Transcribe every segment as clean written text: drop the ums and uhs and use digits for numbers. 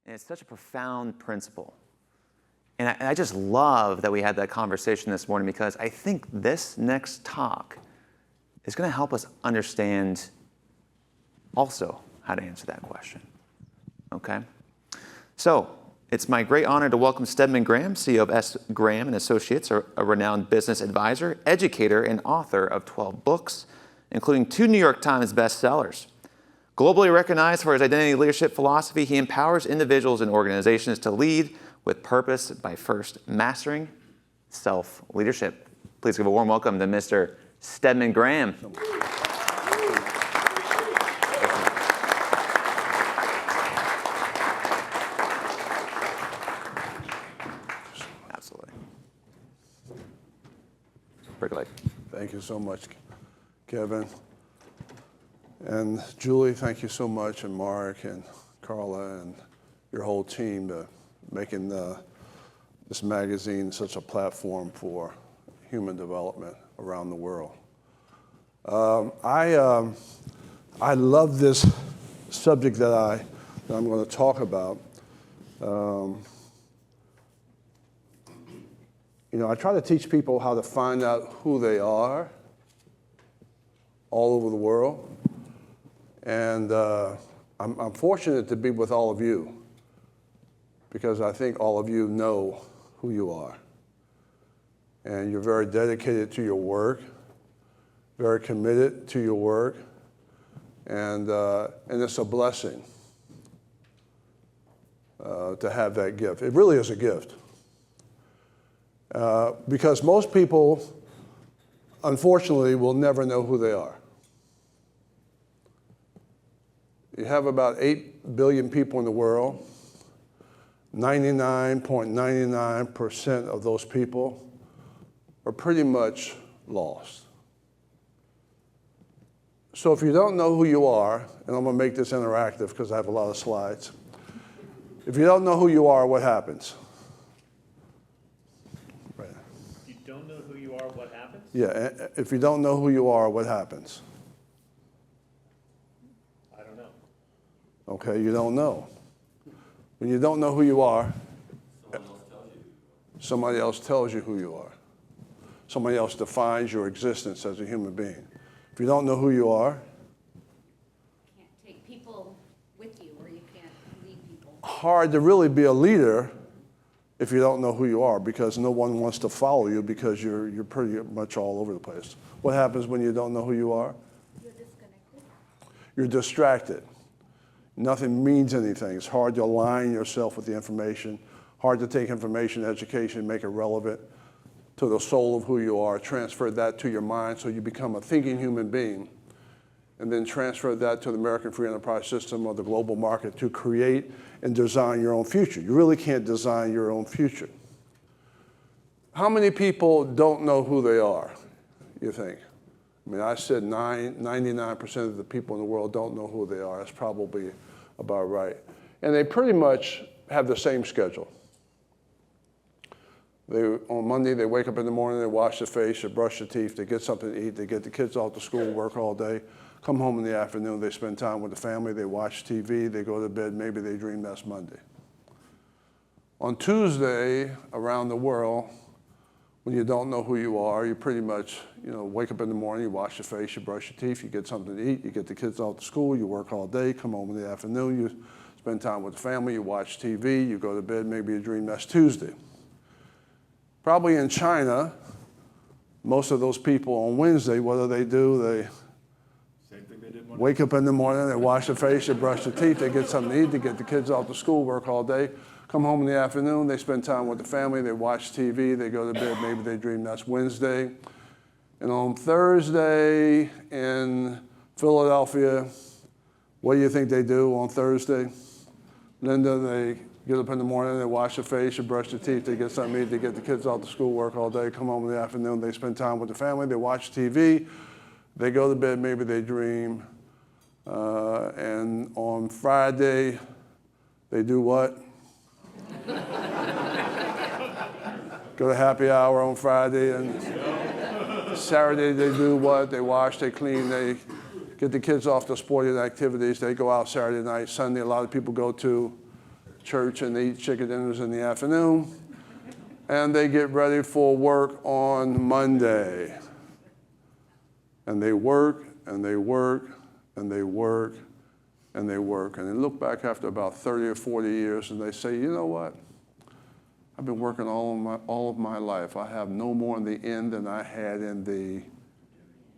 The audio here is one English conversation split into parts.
And it's such a profound principle. And I just love that we had that conversation this morning, because I think this next talk is going to help us understand also how to answer that question. Okay? So it's my great honor to welcome Stedman Graham, CEO of S. Graham and Associates, a renowned business advisor, educator, and author of 12 books, including 2 New York Times bestsellers. Globally recognized for his identity leadership philosophy, he empowers individuals and organizations to lead with purpose by first mastering self-leadership. Please give a warm welcome to Mr. Stedman Graham. Absolutely. Break a leg. Thank you so much, Kevin. And Julie, thank you so much, and Mark and Carla and your whole team making this magazine such a platform for human development around the world. I love this subject that I'm going to talk about. I try to teach people how to find out who they are all over the world. And I'm fortunate to be with all of you, because I think all of you know who you are. And you're very dedicated to your work, very committed to your work, and it's a blessing to have that gift. It really is a gift. Because most people, unfortunately, will never know who they are. You have about 8 billion people in the world. 99.99% of those people are pretty much lost. So if you don't know who you are, and I'm going to make this interactive because I have a lot of slides. If you don't know who you are, what happens? Right. If you don't know who you are, what happens? Yeah, if you don't know who you are, what happens? I don't know. Okay, you don't know. When you don't know who you are, somebody else tells you who you are. Somebody else defines your existence as a human being. If you don't know who you are, you can't take people with you, or you can't lead people. Hard to really be a leader if you don't know who you are, because no one wants to follow you because you're pretty much all over the place. What happens when you don't know who you are? You're disconnected. You're distracted. Nothing means anything. It's hard to align yourself with the information, hard to take information, education, make it relevant to the soul of who you are, transfer that to your mind so you become a thinking human being, and then transfer that to the American free enterprise system or the global market to create and design your own future. You really can't design your own future. How many people don't know who they are, you think? I mean, I said 99% of the people in the world don't know who they are. That's probably about right. And they pretty much have the same schedule. On Monday, they wake up in the morning, they wash their face, they brush their teeth, they get something to eat, they get the kids off to school, work all day, come home in the afternoon, they spend time with the family, they watch TV, they go to bed, maybe they dream that's Monday. On Tuesday, around the world, when you don't know who you are, you pretty much, wake up in the morning, you wash your face, you brush your teeth, you get something to eat, you get the kids off to school, you work all day, come home in the afternoon, you spend time with the family, you watch TV, you go to bed, maybe you dream that's Tuesday. Probably in China, most of those people on Wednesday, what do? They Same thing they did wake up in the morning, they wash their face, they brush their teeth, they get something to eat, they get the kids off to school, work all day, come home in the afternoon, they spend time with the family, they watch TV, they go to bed, maybe they dream that's Wednesday. And on Thursday in Philadelphia, what do you think they do on Thursday? Linda, they get up in the morning, they wash their face, they brush their teeth, they get something to eat, they get the kids off to school, work all day, come home in the afternoon, they spend time with the family, they watch TV, they go to bed, maybe they dream. And on Friday, they do what? Go to happy hour on Friday, and Saturday they do what? They wash, they clean, they get the kids off to sporting activities, they go out Saturday night. Sunday, a lot of people go to church and they eat chicken dinners in the afternoon. And they get ready for work on Monday. And they work, and they work, and they work, and they work. And they look back after about 30 or 40 years and they say, you know what? I've been working all of my life. I have no more in the end than I had in the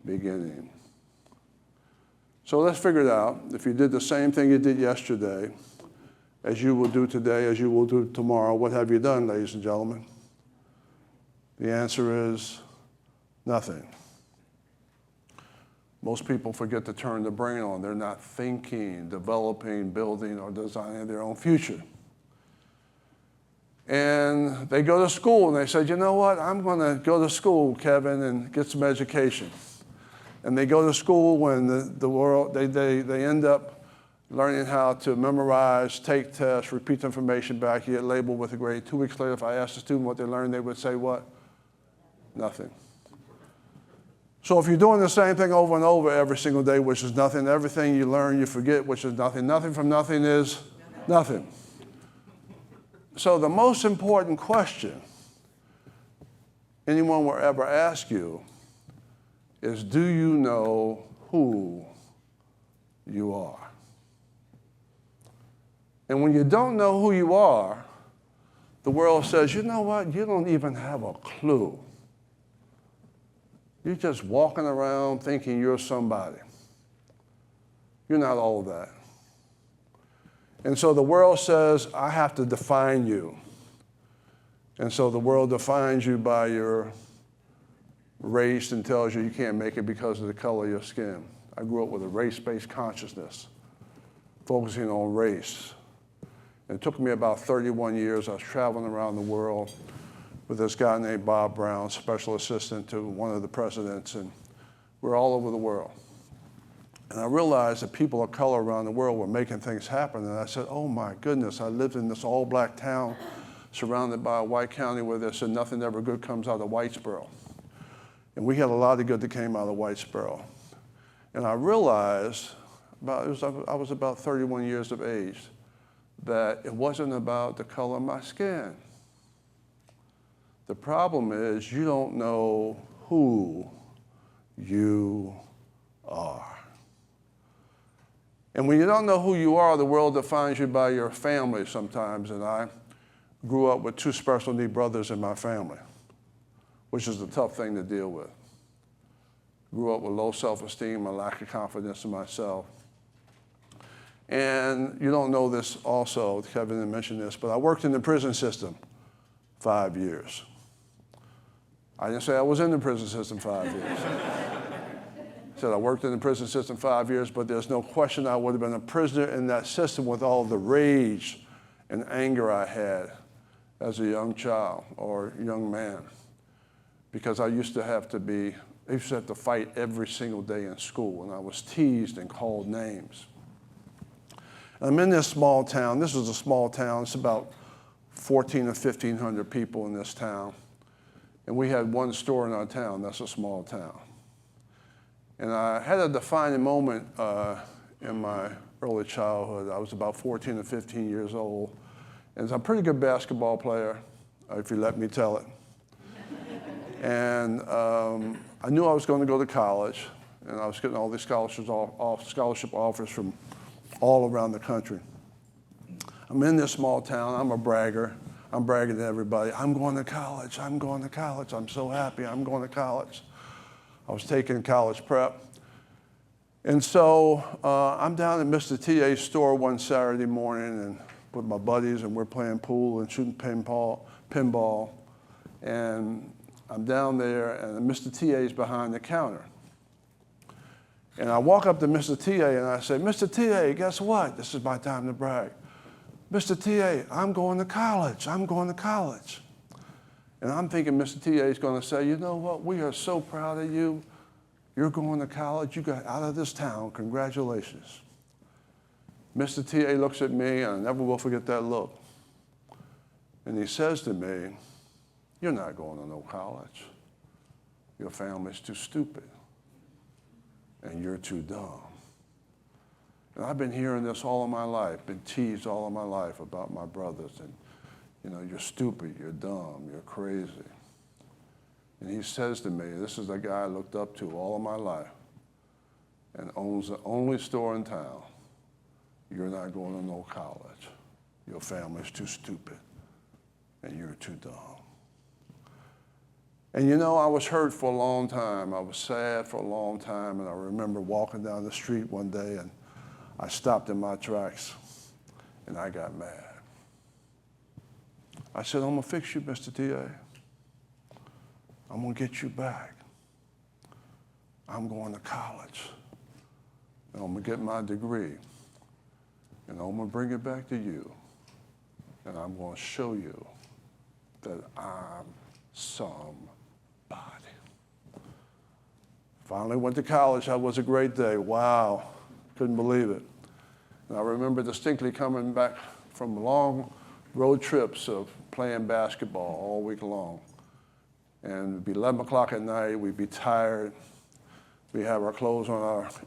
beginning. So let's figure it out. If you did the same thing you did yesterday, as you will do today, as you will do tomorrow, what have you done, ladies and gentlemen? The answer is nothing. Most people forget to turn the brain on. They're not thinking, developing, building, or designing their own future. And they go to school and they say, you know what, I'm going to go to school, Kevin, and get some education. And they go to school when the world, they end up learning how to memorize, take tests, repeat the information back, get labeled with a grade. 2 weeks later, if I asked the student what they learned, they would say what? Nothing. So if you're doing the same thing over and over every single day, which is nothing, everything you learn, you forget, which is nothing. Nothing from nothing is nothing. So the most important question anyone will ever ask you is, do you know who you are? And when you don't know who you are, the world says, you know what, you don't even have a clue. You're just walking around thinking you're somebody. You're not all of that. And so the world says, I have to define you. And so the world defines you by your race and tells you you can't make it because of the color of your skin. I grew up with a race-based consciousness, focusing on race. And it took me about 31 years. I was traveling around the world with this guy named Bob Brown, special assistant to one of the presidents, and we're all over the world. And I realized that people of color around the world were making things happen, and I said, oh my goodness, I lived in this all-black town surrounded by a white county where they said nothing ever good comes out of Whitesboro. And we had a lot of good that came out of Whitesboro. And I realized, I was about 31 years of age, that it wasn't about the color of my skin. The problem is you don't know who you are. And when you don't know who you are, the world defines you by your family sometimes. And I grew up with 2 special need brothers in my family, which is a tough thing to deal with. Grew up with low self-esteem, a lack of confidence in myself. And you don't know this also, Kevin didn't mention this, but I worked in the prison system 5 years. I didn't say I was in the prison system 5 years. I said I worked in the prison system 5 years, but there's no question I would have been a prisoner in that system with all the rage and anger I had as a young child or young man. Because I used to have to fight every single day in school, and I was teased and called names. I'm in this small town. This is a small town. It's about 1,400 or 1,500 people in this town. And we had one store in our town. That's a small town. And I had a defining moment in my early childhood. I was about 14 or 15 years old. And I'm a pretty good basketball player, if you let me tell it. And I knew I was going to go to college. And I was getting all these scholarship offers from all around the country. I'm in this small town. I'm a bragger. I'm bragging to everybody. I'm going to college. I'm going to college. I'm so happy. I'm going to college. I was taking college prep. And so I'm down at Mr. T.A.'s store one Saturday morning and with my buddies, and we're playing pool and shooting pinball. And I'm down there, and Mr. T.A.'s behind the counter. And I walk up to Mr. T.A. and I say, Mr. T.A., guess what? This is my time to brag. Mr. T.A., I'm going to college. I'm going to college. And I'm thinking Mr. T.A. is going to say, you know what? We are so proud of you. You're going to college. You got out of this town. Congratulations. Mr. T.A. looks at me, and I never will forget that look. And he says to me, you're not going to no college. Your family's too stupid. And you're too dumb. And I've been hearing this all of my life, been teased all of my life about my brothers. And, you're stupid, you're dumb, you're crazy. And he says to me, this is the guy I looked up to all of my life and owns the only store in town. You're not going to no college. Your family's too stupid, and you're too dumb. And I was hurt for a long time. I was sad for a long time, and I remember walking down the street one day, and I stopped in my tracks, and I got mad. I said, I'm going to fix you, Mr. T.A. I'm going to get you back. I'm going to college, and I'm going to get my degree, and I'm going to bring it back to you, and I'm going to show you that I'm somebody. Finally went to college. That was a great day. Wow, couldn't believe it. And I remember distinctly coming back from long road trips of playing basketball all week long. And it'd be 11 o'clock at night, we'd be tired. We have our clothes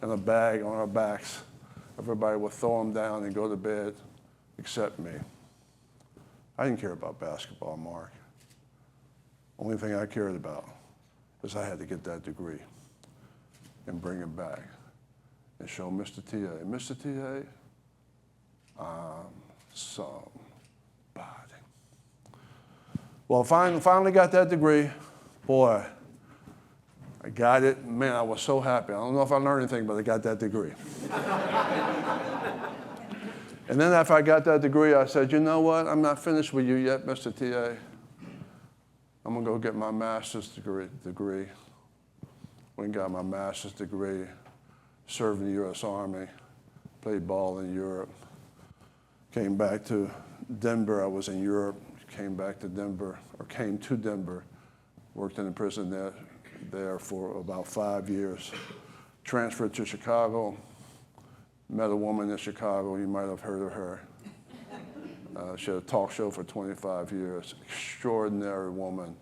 in a bag on our backs. Everybody would throw them down and go to bed, except me. I didn't care about basketball, Mark. Only thing I cared about is I had to get that degree and bring it back and show Mr. T.A., Mr. T.A., I'm somebody. Well, finally got that degree. Boy, I got it. Man, I was so happy. I don't know if I learned anything, but I got that degree. And then after I got that degree, I said, you know what? I'm not finished with you yet, Mr. T.A. I'm going to go get my master's degree. Went and got my master's degree, served in the U.S. Army, played ball in Europe. Came back to Denver. I was in Europe. Came to Denver, worked in the prison there for about 5 years. Transferred to Chicago, met a woman in Chicago. You might have heard of her. She had a talk show for 25 years. Extraordinary woman,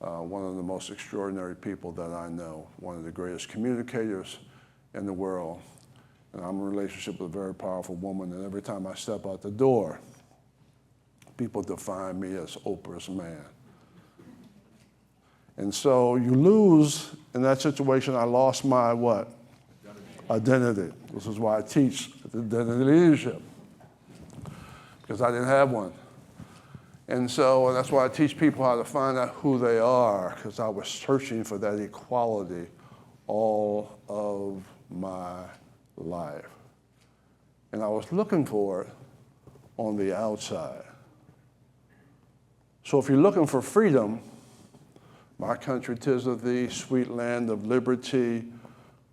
one of the most extraordinary people that I know, one of the greatest communicators in the world. And I'm in a relationship with a very powerful woman, and every time I step out the door, people define me as Oprah's man. And so you lose, in that situation, I lost my what? Identity. This is why I teach identity leadership, because I didn't have one. And so that's why I teach people how to find out who they are, because I was searching for that equality all of my life. And I was looking for it on the outside. So if you're looking for freedom, my country 'tis of thee, sweet land of liberty,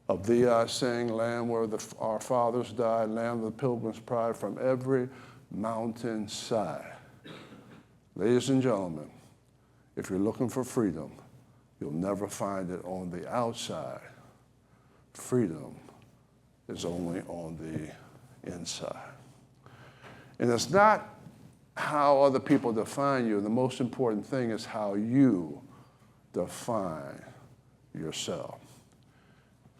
of thee I sing, land where our fathers died, land of the pilgrim's pride, from every mountain side. Ladies and gentlemen, if you're looking for freedom, you'll never find it on the outside. Freedom is only on the inside. And it's not how other people define you. The most important thing is how you define yourself.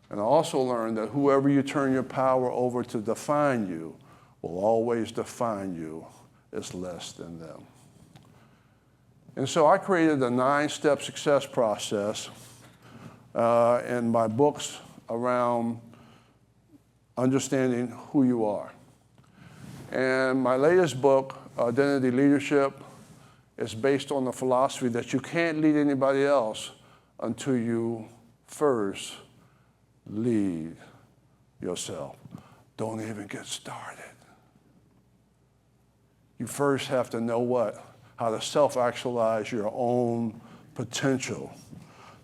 And I also learned that whoever you turn your power over to define you will always define you as less than them. And so I created a 9-step success process in my books around understanding who you are. And my latest book, Identity Leadership, is based on the philosophy that you can't lead anybody else until you first lead yourself. Don't even get started. You first have to know what? How to self-actualize your own potential.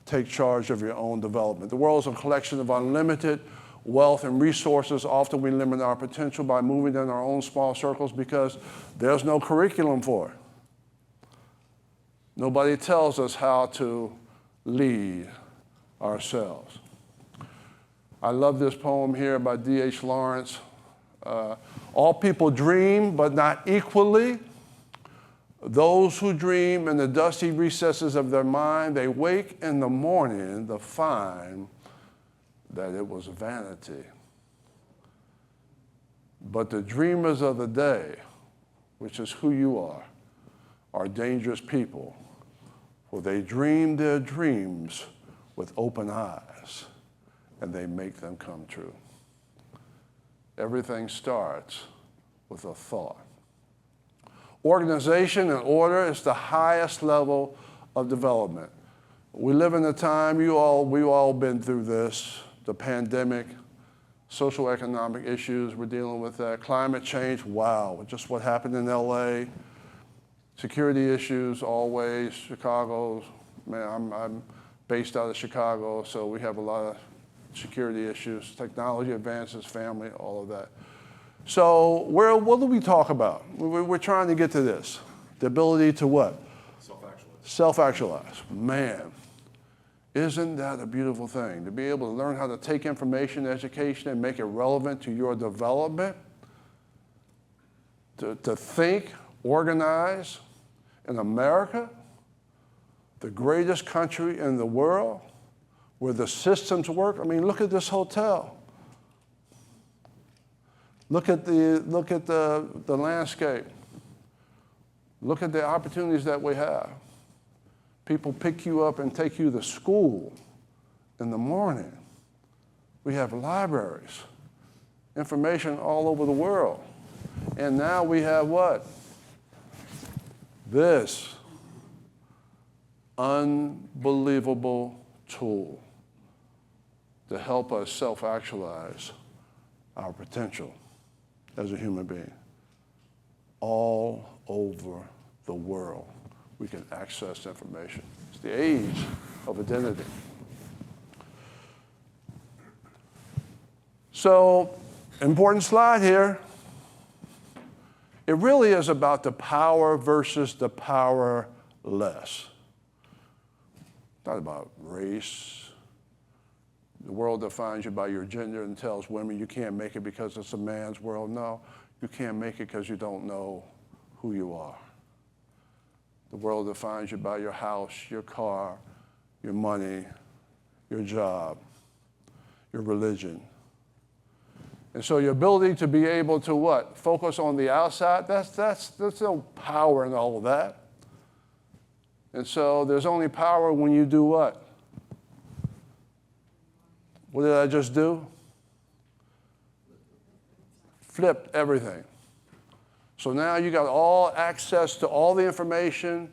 Take charge of your own development. The world is a collection of unlimited wealth and resources. Often we limit our potential by moving in our own small circles because there's no curriculum for it. Nobody tells us how to lead ourselves. I love this poem here by D.H. Lawrence. All people dream, but not equally. Those who dream in the dusty recesses of their mind, they wake in the morning to find that it was vanity. But the dreamers of the day, which is who you are dangerous people, for they dream their dreams with open eyes, and they make them come true. Everything starts with a thought. Organization and order is the highest level of development. We live in a time, we've all been through this, the pandemic, social economic issues, we're dealing with that. Climate change, wow, just what happened in LA. Security issues, always. Chicago's, man, I'm based out of Chicago, so we have a lot of security issues, technology advances, family, all of that. So what do we talk about? We're trying to get to this. The ability to what? Self-actualize. Self-actualize. Man, isn't that a beautiful thing? To be able to learn how to take information, education, and make it relevant to your development. To think, organize in America, the greatest country in the world, where the systems work. I mean, look at this hotel. Look at the landscape. Look at the opportunities that we have. People pick you up and take you to school in the morning. We have libraries, information all over the world. And now we have what? This unbelievable tool to help us self-actualize our potential as a human being. All over the world, we can access information. It's the age of identity. So, important slide here. It really is about the power versus the powerless. Not about race. The world defines you by your gender and tells women you can't make it because it's a man's world. No, you can't make it because you don't know who you are. The world defines you by your house, your car, your money, your job, your religion. And so your ability to be able to what? Focus on the outside, there's no power in all of that. And so there's only power when you do what? What did I just do? Flipped everything. So now you got all access to all the information.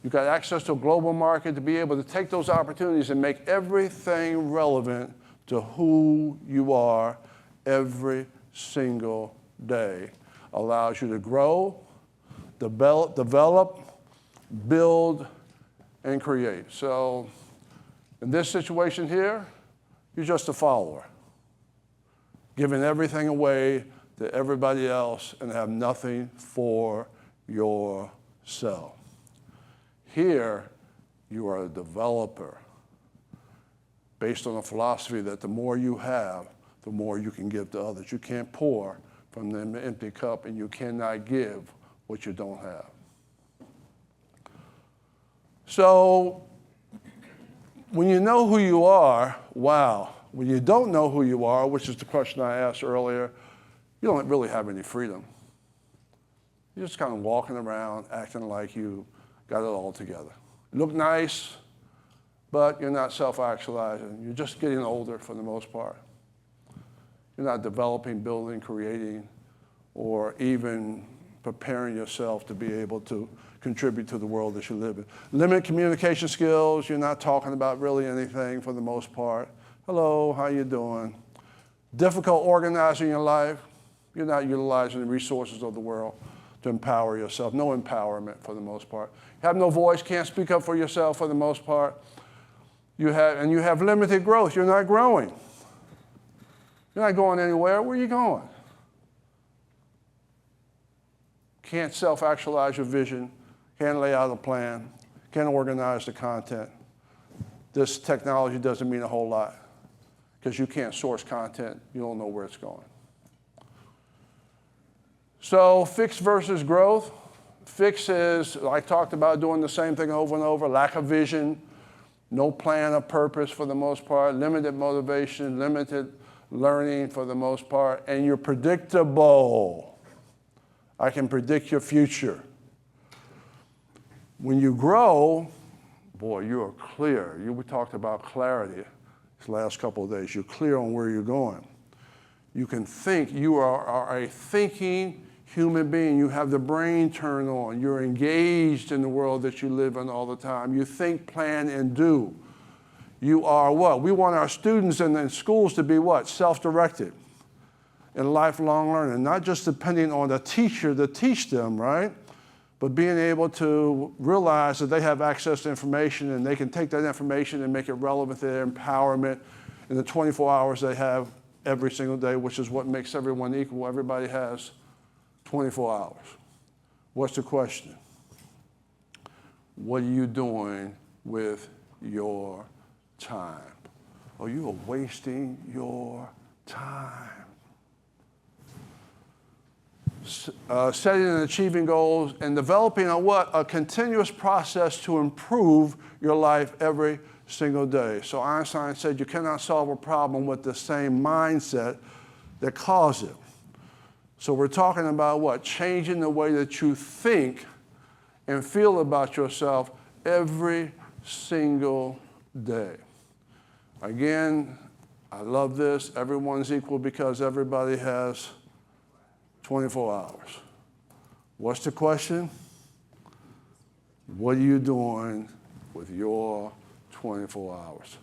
You got access to a global market to be able to take those opportunities and make everything relevant to who you are every single day. Allows you to grow, develop, build, and create. So in this situation here, you're just a follower, giving everything away to everybody else and have nothing for yourself. Here, you are a developer based on a philosophy that the more you have, the more you can give to others. You can't pour from an empty cup, and you cannot give what you don't have. So when you know who you are, wow. When you don't know who you are, which is the question I asked earlier, you don't really have any freedom. You're just kind of walking around acting like you got it all together. You look nice, but you're not self-actualizing. You're just getting older for the most part. You're not developing, building, creating, or even preparing yourself to be able to contribute to the world that you live in. Limited communication skills, you're not talking about really anything for the most part. Hello, how you doing? Difficult organizing your life. You're not utilizing the resources of the world to empower yourself. No empowerment for the most part. You have no voice, can't speak up for yourself for the most part. You have limited growth. You're not growing. You're not going anywhere. Where are you going? Can't self-actualize your vision, can't lay out a plan, can't organize the content. This technology doesn't mean a whole lot because you can't source content. You don't know where it's going. So fix versus growth. Fix is, I talked about, doing the same thing over and over, lack of vision, no plan or purpose for the most part, limited motivation, limited learning for the most part, and you're predictable. I can predict your future. When you grow, boy, you are clear. We talked about clarity these last couple of days. You're clear on where you're going. You can think. You are a thinking human being. You have the brain turned on. You're engaged in the world that you live in all the time. You think, plan, and do. You are what? We want our students in schools to be what? Self-directed and lifelong learning, not just depending on the teacher to teach them, right? But being able to realize that they have access to information and they can take that information and make it relevant to their empowerment in the 24 hours they have every single day, which is what makes everyone equal. Everybody has 24 hours. What's the question? What are you doing with your time? Oh, you are wasting your time. Setting and achieving goals and developing a continuous process to improve your life every single day. So Einstein said you cannot solve a problem with the same mindset that caused it. So we're talking about what? Changing the way that you think and feel about yourself every single day. Again, I love this. Everyone's equal because everybody has 24 hours. What's the question? What are you doing with your 24 hours?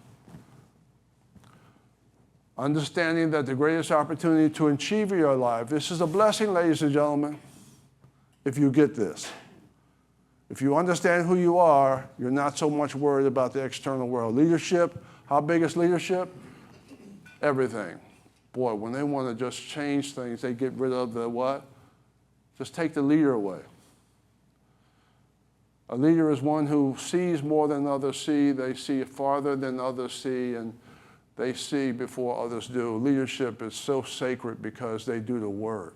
Understanding that the greatest opportunity to achieve your life, this is a blessing, ladies and gentlemen, if you get this. If you understand who you are, you're not so much worried about the external world. Leadership, how big is leadership? Everything. Boy, when they want to just change things, they get rid of the what? Just take the leader away. A leader is one who sees more than others see. They see farther than others see, and they see before others do. Leadership is so sacred because they do the work.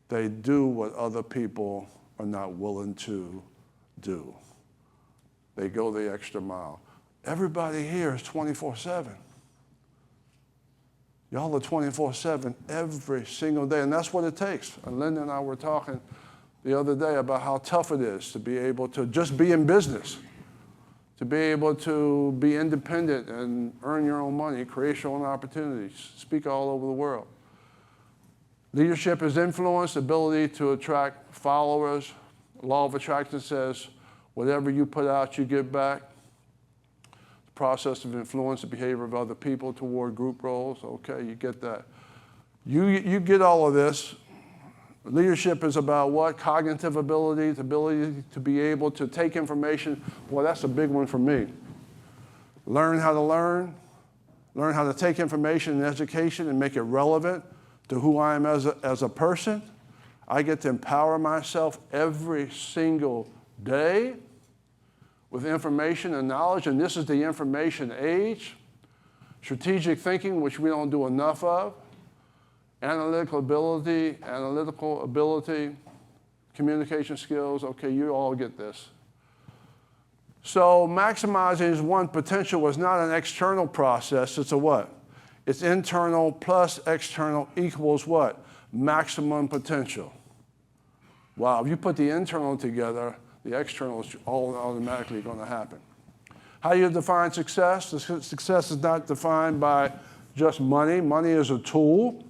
They do what other people are not willing to do. They go the extra mile. Everybody here is 24/7. Y'all are 24/7 every single day, and that's what it takes. And Linda and I were talking the other day about how tough it is to be able to just be in business, to be able to be independent and earn your own money, create your own opportunities, speak all over the world. Leadership is influence, ability to attract followers. Law of attraction says, whatever you put out, you get back. The process of influence the behavior of other people toward group roles. Okay, you get that. You get all of this. Leadership is about what? Cognitive ability, the ability to be able to take information. Boy, that's a big one for me. Learn how to learn how to take information and education and make it relevant to who I am as a person. I get to empower myself every single day with information and knowledge, and this is the information age. Strategic thinking, which we don't do enough of. Analytical ability, communication skills. Okay, you all get this. So maximizing one's potential was not an external process. It's a what? It's internal plus external equals what? Maximum potential. Wow, if you put the internal together, the external is all automatically going to happen. How do you define success? Success is not defined by just money. Money is a tool.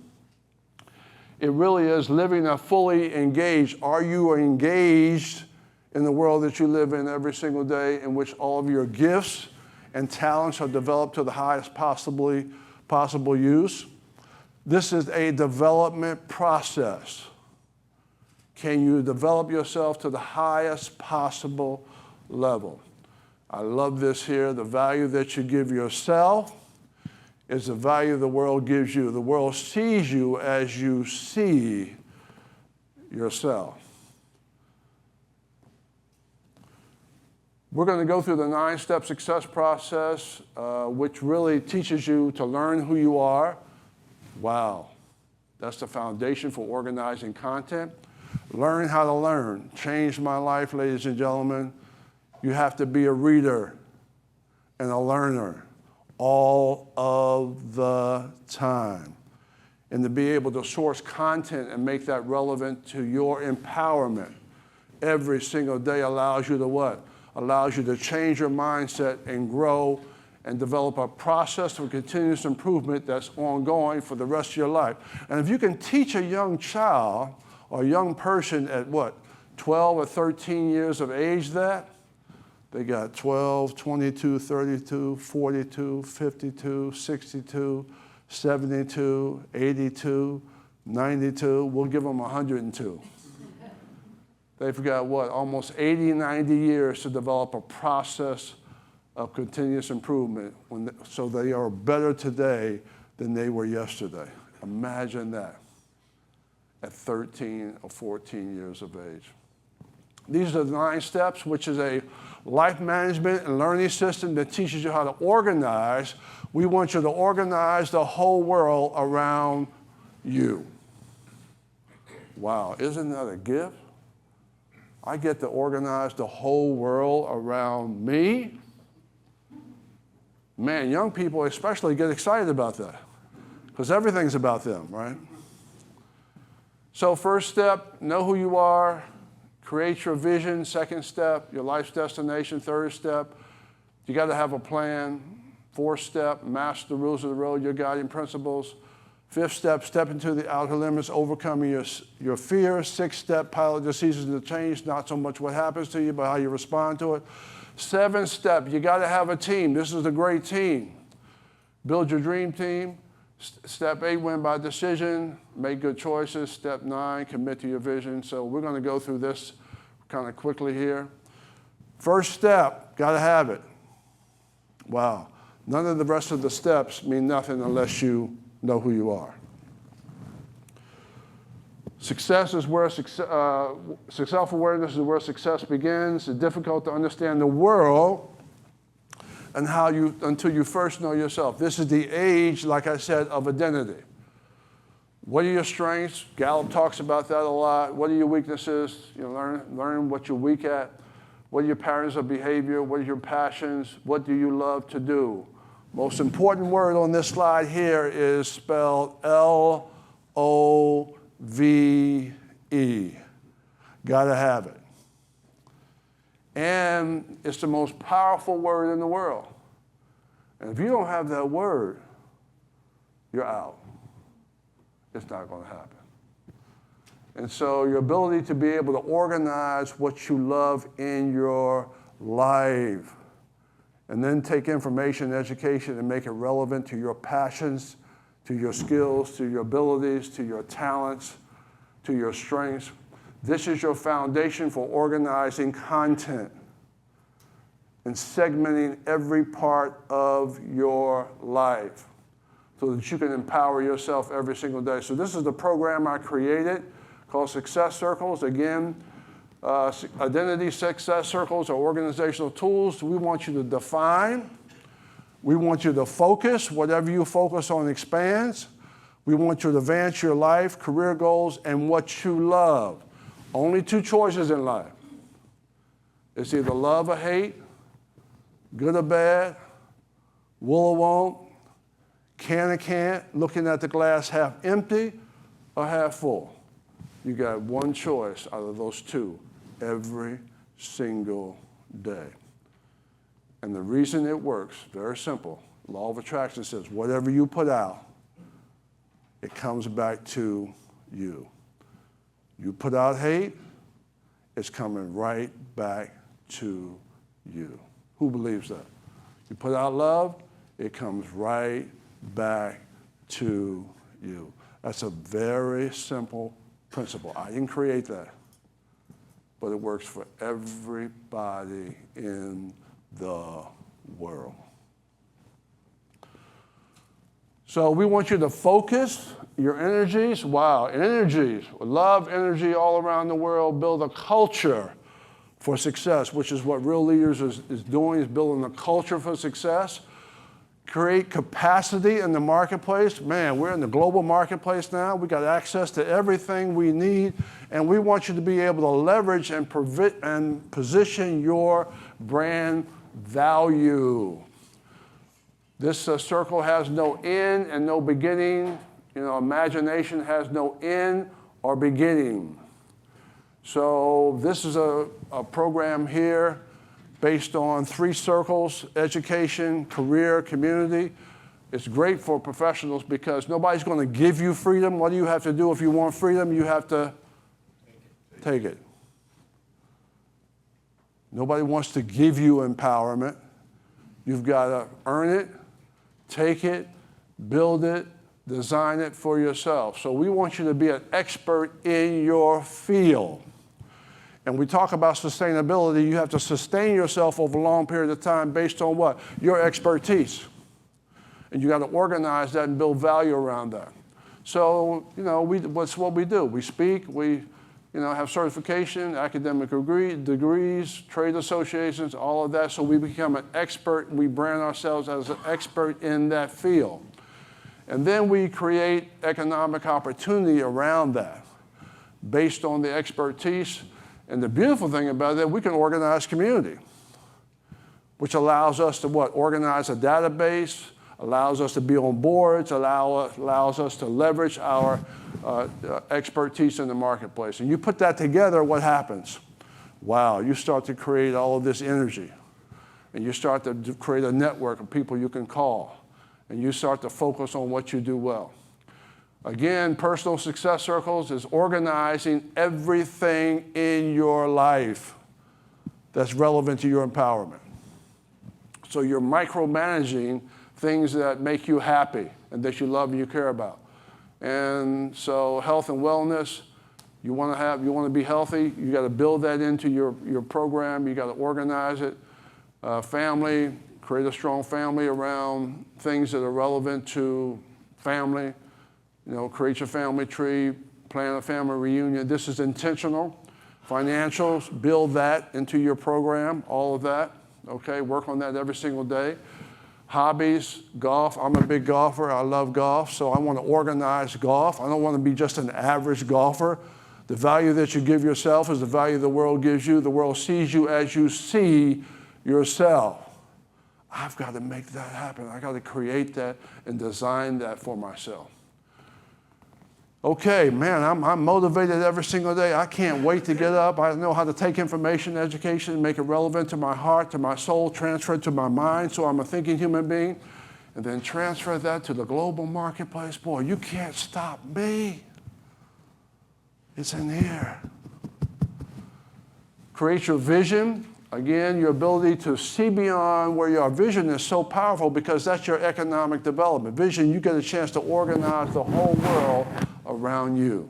It really is living a fully engaged. Are you engaged in the world that you live in every single day, in which all of your gifts and talents are developed to the highest possible use? This is a development process. Can you develop yourself to the highest possible level? I love this here. The value that you give yourself is the value the world gives you. The world sees you as you see yourself. We're going to go through the 9-step success process, which really teaches you to learn who you are. Wow, that's the foundation for organizing content. Learn how to learn. Changed my life, ladies and gentlemen. You have to be a reader and a learner all of the time. And to be able to source content and make that relevant to your empowerment every single day allows you to what? Allows you to change your mindset and grow and develop a process of continuous improvement that's ongoing for the rest of your life. And if you can teach a young child or a young person at what, 12 or 13 years of age that, they got 12, 22, 32, 42, 52, 62, 72, 82, 92, we'll give them 102. They've got what, almost 80, 90 years to develop a process of continuous improvement so they are better today than they were yesterday. Imagine that at 13 or 14 years of age. These are the 9 steps, which is a life management and learning system that teaches you how to organize. We want you to organize the whole world around you. Wow, isn't that a gift? I get to organize the whole world around me. Man, young people especially get excited about that because everything's about them, right? So first step, know who you are, create your vision. Second step, your life's destination. Third step, you got to have a plan. Fourth step, master the rules of the road, your guiding principles. Fifth step, step into the outer limits, overcoming your fears. Sixth step, pilot the seasons of change, not so much what happens to you, but how you respond to it. Seventh step, you got to have a team. This is a great team. Build your dream team. Step 8, win by decision, make good choices. Step 9, commit to your vision. So we're going to go through this kind of quickly here. First step, got to have it. Wow. None of the rest of the steps mean nothing unless you know who you are. Success is where self-awareness is where success begins. It's difficult to understand the world and until you first know yourself. This is the age, like I said, of identity. What are your strengths? Gallup talks about that a lot. What are your weaknesses? Learn what you're weak at. What are your patterns of behavior? What are your passions? What do you love to do? Most important word on this slide here is spelled L-O-V-E. Gotta have it. And it's the most powerful word in the world. And if you don't have that word, you're out. It's not going to happen. And so your ability to be able to organize what you love in your life and then take information and education and make it relevant to your passions, to your skills, to your abilities, to your talents, to your strengths. This is your foundation for organizing content and segmenting every part of your life so that you can empower yourself every single day. So this is the program I created called Success Circles. Again, identity success circles are organizational tools. We want you to define. We want you to focus. Whatever you focus on expands. We want you to advance your life, career goals, and what you love. Only 2 choices in life. It's either love or hate, good or bad, will or won't, can or can't, looking at the glass half empty or half full. You got one choice out of those 2 every single day. And the reason it works, very simple. Law of attraction says whatever you put out, it comes back to you. You put out hate, it's coming right back to you. Who believes that? You put out love, it comes right back to you. That's a very simple principle. I didn't create that, but it works for everybody in the world. So we want you to focus your energies. Wow, energies. Love, energy all around the world. Build a culture for success, which is what Real Leaders is doing, is building a culture for success. Create capacity in the marketplace. Man, we're in the global marketplace now. We got access to everything we need, and we want you to be able to leverage and position your brand value. This circle has no end and no beginning. You know, imagination has no end or beginning. So this is a program here based on 3 circles: education, career, community. It's great for professionals because nobody's going to give you freedom. What do you have to do if you want freedom? You have to take it. Nobody wants to give you empowerment. You've got to earn it, take it, build it, design it for yourself. So we want you to be an expert in your field. And we talk about sustainability. You have to sustain yourself over a long period of time based on what? Your expertise. And you got to organize that and build value around that. So, you know, what's what we do. We speak, we have certification, academic degrees, trade associations, all of that. So we become an expert. We brand ourselves as an expert in that field. And then we create economic opportunity around that based on the expertise. And the beautiful thing about it, we can organize community, which allows us to what? Organize a database, allows us to be on boards, allows us to leverage our expertise in the marketplace. And you put that together, what happens? Wow, you start to create all of this energy. And you start to create a network of people you can call. And you start to focus on what you do well. Again, personal success circles is organizing everything in your life that's relevant to your empowerment. So you're micromanaging things that make you happy and that you love and you care about. And so health and wellness, you want to be healthy, you got to build that into your program, you got to organize it. Family, create a strong family around things that are relevant to family. You know, create your family tree, plan a family reunion. This is intentional. Financials, build that into your program, all of that. Okay, work on that every single day. Hobbies, golf. I'm a big golfer. I love golf, so I want to organize golf. I don't want to be just an average golfer. The value that you give yourself is the value the world gives you. The world sees you as you see yourself. I've got to make that happen. I've got to create that and design that for myself. Okay, man, I'm motivated every single day. I can't wait to get up. I know how to take information, education, and make it relevant to my heart, to my soul, transfer it to my mind so I'm a thinking human being, and then transfer that to the global marketplace. Boy, you can't stop me. It's in here. Create your vision. Again, your ability to see beyond where your vision is so powerful because that's your economic development. Vision, you get a chance to organize the whole world around you.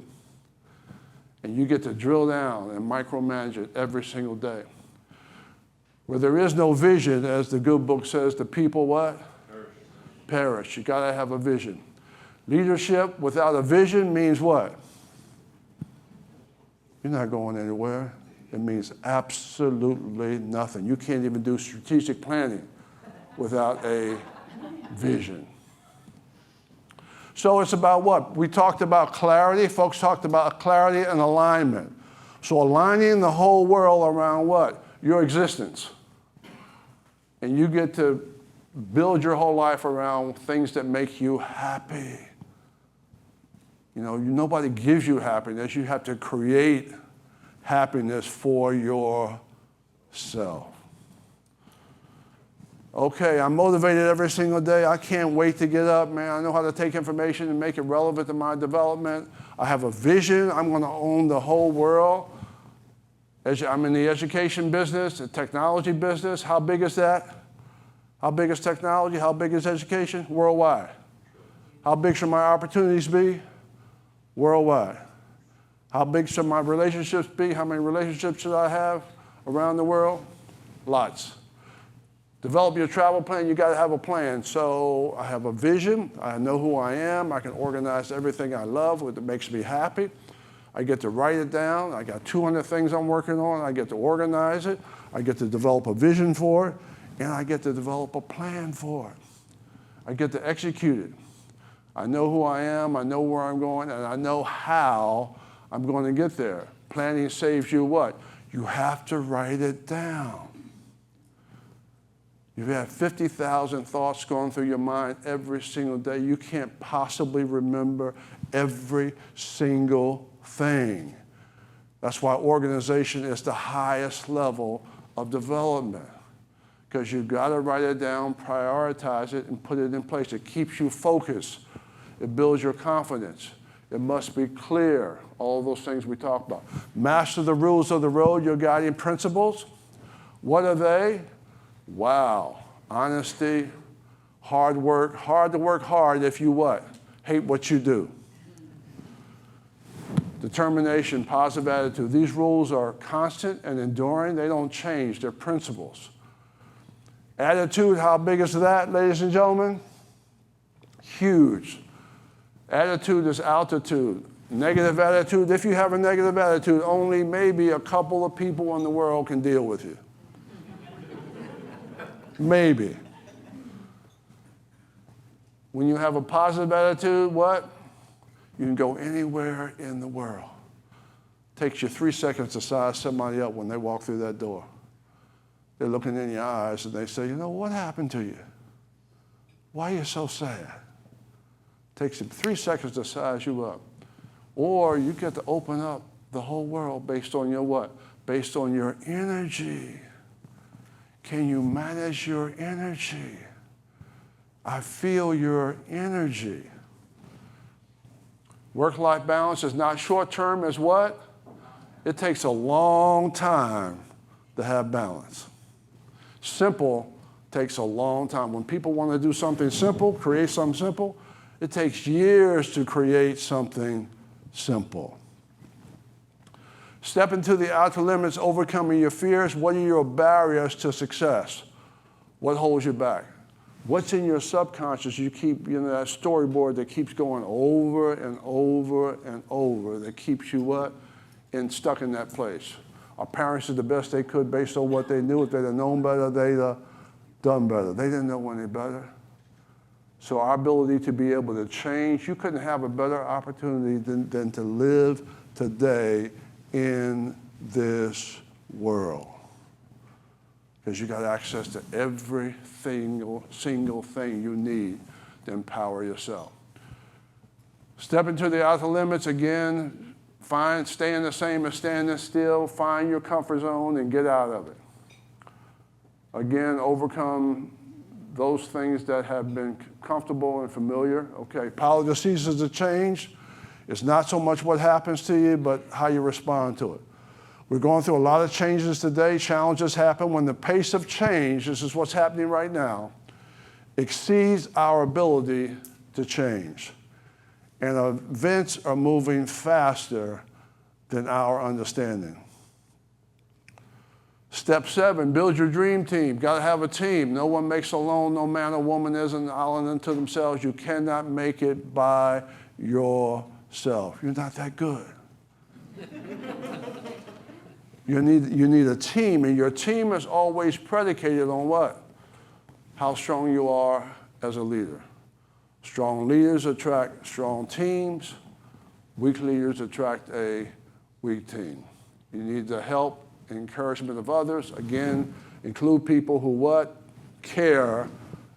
And you get to drill down and micromanage it every single day. Where there is no vision, as the good book says, the people what? Perish. You got to have a vision. Leadership without a vision means what? You're not going anywhere. It means absolutely nothing. You can't even do strategic planning without a vision. So it's about what? We talked about clarity. Folks talked about clarity and alignment. So aligning the whole world around what? Your existence. And you get to build your whole life around things that make you happy. You know, nobody gives you happiness. You have to create happiness for yourself. Okay, I'm motivated every single day. I can't wait to get up, man. I know how to take information and make it relevant to my development. I have a vision. I'm going to own the whole world. I'm in the education business, the technology business. How big is that? How big is technology? How big is education? Worldwide. How big should my opportunities be? Worldwide. How big should my relationships be? How many relationships should I have around the world? Lots. Develop your travel plan. You got to have a plan. So I have a vision. I know who I am. I can organize everything I love, what makes me happy. I get to write it down. I got 200 things I'm working on. I get to organize it. I get to develop a vision for it. And I get to develop a plan for it. I get to execute it. I know who I am. I know where I'm going. And I know how I'm going to get there. Planning saves you what? You have to write it down. You have 50,000 thoughts going through your mind every single day. You can't possibly remember every single thing. That's why organization is the highest level of development, because you've got to write it down, prioritize it, and put it in place. It keeps you focused. It builds your confidence. It must be clear, all of those things we talked about. Master the rules of the road, your guiding principles. What are they? Wow. Honesty, hard work. Hard to work hard if you what? Hate what you do. Determination, positive attitude. These rules are constant and enduring. They don't change. They're principles. Attitude, how big is that, ladies and gentlemen? Huge. Attitude is altitude. Negative attitude, if you have a negative attitude, only maybe a couple of people in the world can deal with you. Maybe. When you have a positive attitude, what? You can go anywhere in the world. Takes you 3 seconds to size somebody up when they walk through that door. They're looking in your eyes and they say, you know, what happened to you? Why are you so sad? Takes you 3 seconds to size you up. Or you get to open up the whole world based on your what? Based on your energy. Can you manage your energy? I feel your energy. Work-life balance is not short-term, as what? It takes a long time to have balance. Simple takes a long time. When people want to do something simple, create something simple, it takes years to create something simple. Step into the outer limits, overcoming your fears. What are your barriers to success? What holds you back? What's in your subconscious? You keep, that storyboard that keeps going over and over and over, that keeps you what? Stuck in that place. Our parents did the best they could based on what they knew. If they'd have known better, they'd have done better. They didn't know any better. So our ability to be able to change, you couldn't have a better opportunity than to live today in this world. Because you got access to every single thing you need to empower yourself. Step into the outer limits again. Staying the same as standing still. Find your comfort zone and get out of it. Again, overcome those things that have been comfortable and familiar. Okay, power to seasons to change. It's not so much what happens to you, but how you respond to it. We're going through a lot of changes today. Challenges happen when the pace of change, this is what's happening right now, exceeds our ability to change. And events are moving faster than our understanding. Step 7, build your dream team. Got to have a team. No one makes alone. No man or woman is an island unto themselves. You cannot make it by yourself. You're not that good. You need a team, and your team is always predicated on what? How strong you are as a leader. Strong leaders attract strong teams. Weak leaders attract a weak team. You need the help and encouragement of others. Again, include people who what? Care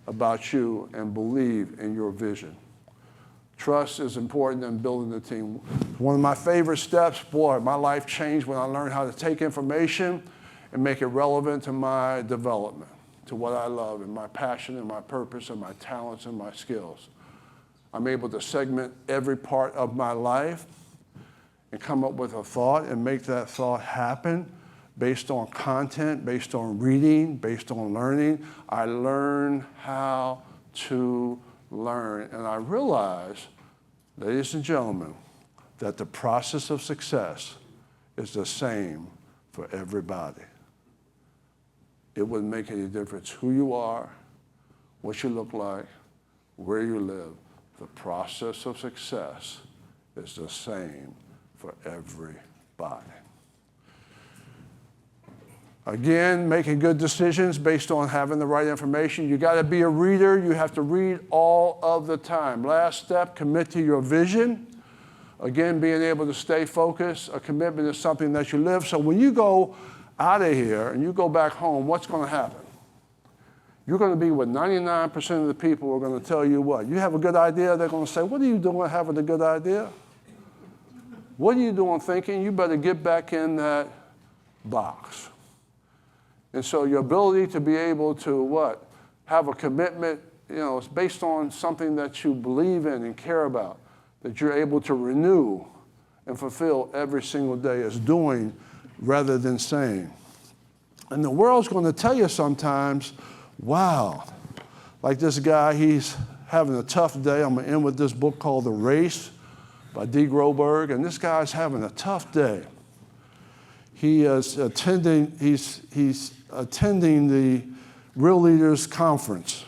about you and believe in your vision. Trust is important in building the team. One of my favorite steps, boy, my life changed when I learned how to take information and make it relevant to my development, to what I love and my passion and my purpose and my talents and my skills. I'm able to segment every part of my life and come up with a thought and make that thought happen based on content, based on reading, based on learning. I learn how to learn. And I realize, ladies and gentlemen, that the process of success is the same for everybody. It wouldn't make any difference who you are, what you look like, where you live. The process of success is the same for everybody. Again, making good decisions based on having the right information. You got to be a reader. You have to read all of the time. Last step, commit to your vision. Again, being able to stay focused. A commitment is something that you live. So when you go out of here and you go back home, what's going to happen? You're going to be with 99% of the people who are going to tell you what? You have a good idea, they're going to say, what are you doing having a good idea? What are you doing thinking? You better get back in that box. And so your ability to be able to what? Have a commitment, it's based on something that you believe in and care about, that you're able to renew and fulfill every single day is doing rather than saying. And the world's going to tell you sometimes, wow, like this guy, he's having a tough day. I'm going to end with this book called The Race by D. Groberg, and this guy's having a tough day. He is attending, he's attending the Real Leaders Conference.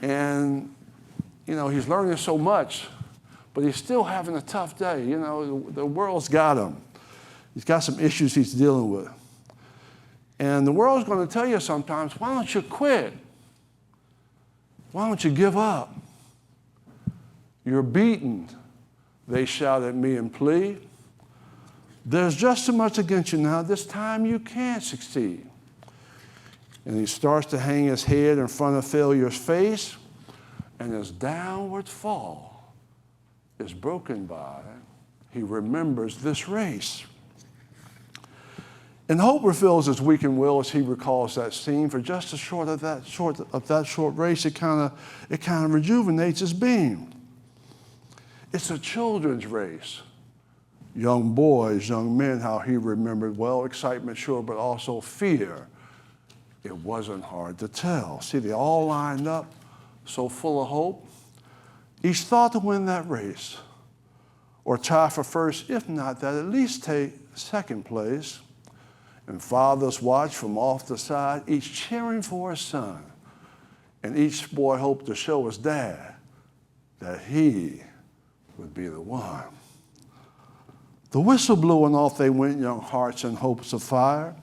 And, he's learning so much, but he's still having a tough day. The world's got him. He's got some issues he's dealing with. And the world's going to tell you sometimes, why don't you quit? Why don't you give up? You're beaten, they shout at me and plead. There's just too much against you now. This time you can't succeed. And he starts to hang his head in front of failure's face, and his downward fall is broken by, he remembers this race. And hope refills his weakened will as he recalls that scene. For just a short of that short race, it kind of rejuvenates his being. It's a children's race. Young boys, young men, how he remembered, well, excitement, sure, but also fear. It wasn't hard to tell. See, they all lined up, so full of hope. Each thought to win that race, or tie for first, if not that, at least take second place. And fathers watched from off the side, each cheering for his son. And each boy hoped to show his dad that he would be the one. The whistle blew and off they went, young hearts and hopes of fire.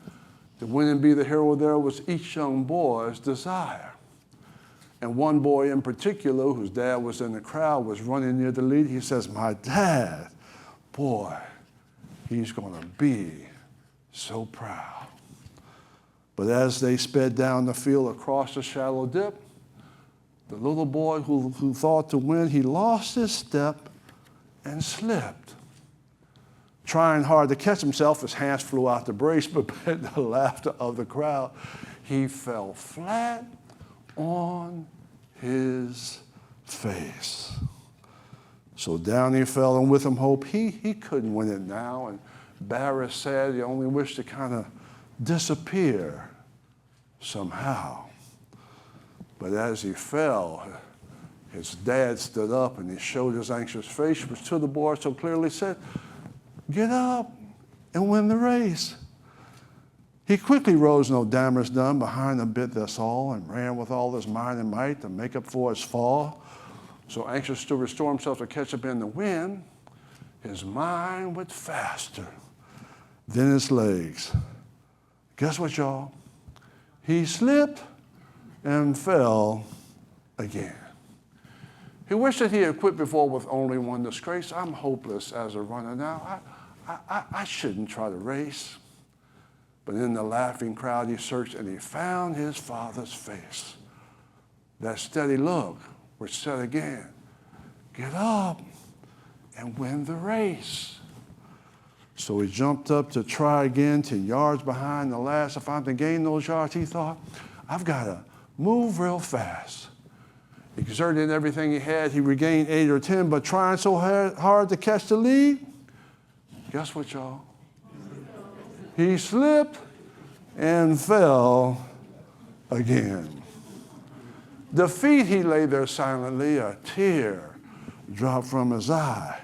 To win and be the hero there was each young boy's desire. And one boy in particular, whose dad was in the crowd, was running near the lead. He says, my dad, boy, he's going to be so proud. But as they sped down the field across the shallow dip, the little boy who thought to win, he lost his step and slipped. Trying hard to catch himself, his hands flew out the brace, but at the laughter of the crowd, he fell flat on his face. So down he fell, and with him hope, he couldn't win it now. And Barris said he only wished to kind of disappear somehow. But as he fell, his dad stood up and he showed his anxious face, which to the boy so clearly said, get up and win the race. He quickly rose, no damage done, behind the bit, that's all, and ran with all his mind and might to make up for his fall. So anxious to restore himself to catch up in the wind, his mind went faster than his legs. Guess what, y'all? He slipped and fell again. He wished that he had quit before with only one disgrace. I'm hopeless as a runner now. I shouldn't try to race. But in the laughing crowd he searched and he found his father's face. That steady look, which said again, get up and win the race. So he jumped up to try again, 10 yards behind the last. If I'm to gain those yards, he thought, I've got to move real fast. Exerted everything he had, he regained 8 or 10, but trying so hard to catch the lead, guess what, y'all? He slipped and fell again. Defeat, he lay there silently, a tear dropped from his eye.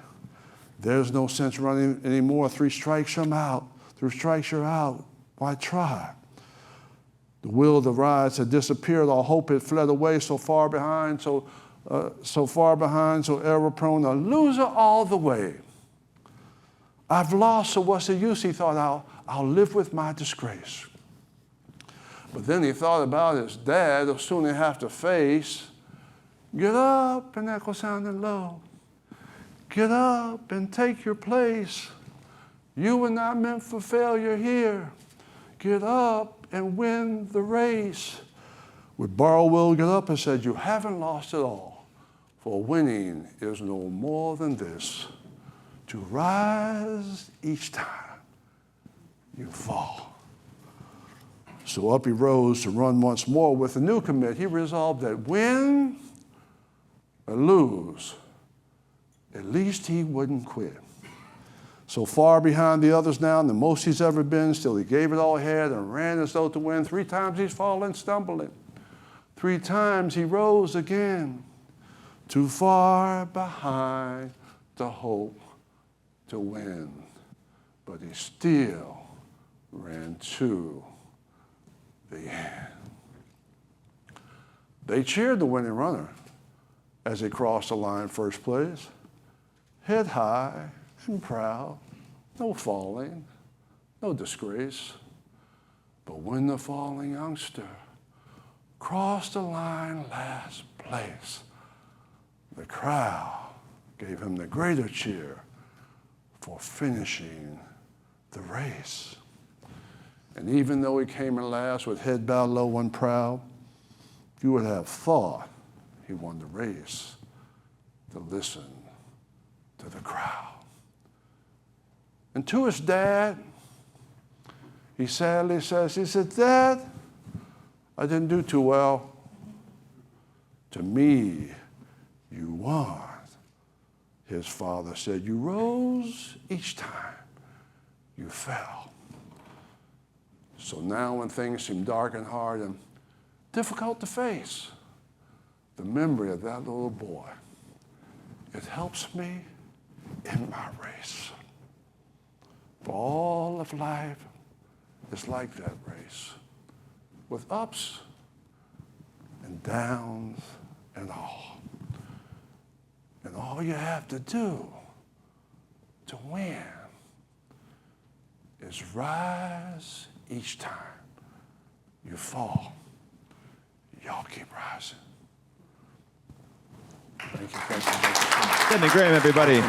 There's no sense running anymore. 3 strikes, you're out. 3 strikes, you're out. Why try? The will of the rise had disappeared. All hope had fled away, so far behind, so error-prone, a loser all the way. I've lost, so what's the use? He thought, I'll live with my disgrace. But then he thought about his dad, who'll soon have to face. Get up, and echo sounded low. Get up and take your place. You were not meant for failure here. Get up and win the race. Would Barlow get up and said, you haven't lost it all, for winning is no more than this, to rise each time you fall. So up he rose to run once more with a new commit. He resolved that win or lose, at least he wouldn't quit. So far behind the others now, and the most he's ever been, still he gave it all he had and ran as though to win. 3 times he's fallen, stumbling. 3 times he rose again, too far behind the hope to win. But he still ran to the end. They cheered the winning runner as he crossed the line first place, head high and proud, no falling, no disgrace. But when the falling youngster crossed the line last place, the crowd gave him the greater cheer for finishing the race. And even though he came in last with head bowed low and proud, you would have thought he won the race to listen to the crowd. And to his dad, he sadly says, he said, Dad, I didn't do too well. To me, you won. His father said, you rose each time you fell. So now when things seem dark and hard and difficult to face, the memory of that little boy, it helps me in my race. For all of life is like that race, with ups and downs and all. And all you have to do to win is rise each time you fall. Y'all keep rising. Thank you. Stedman Graham, everybody.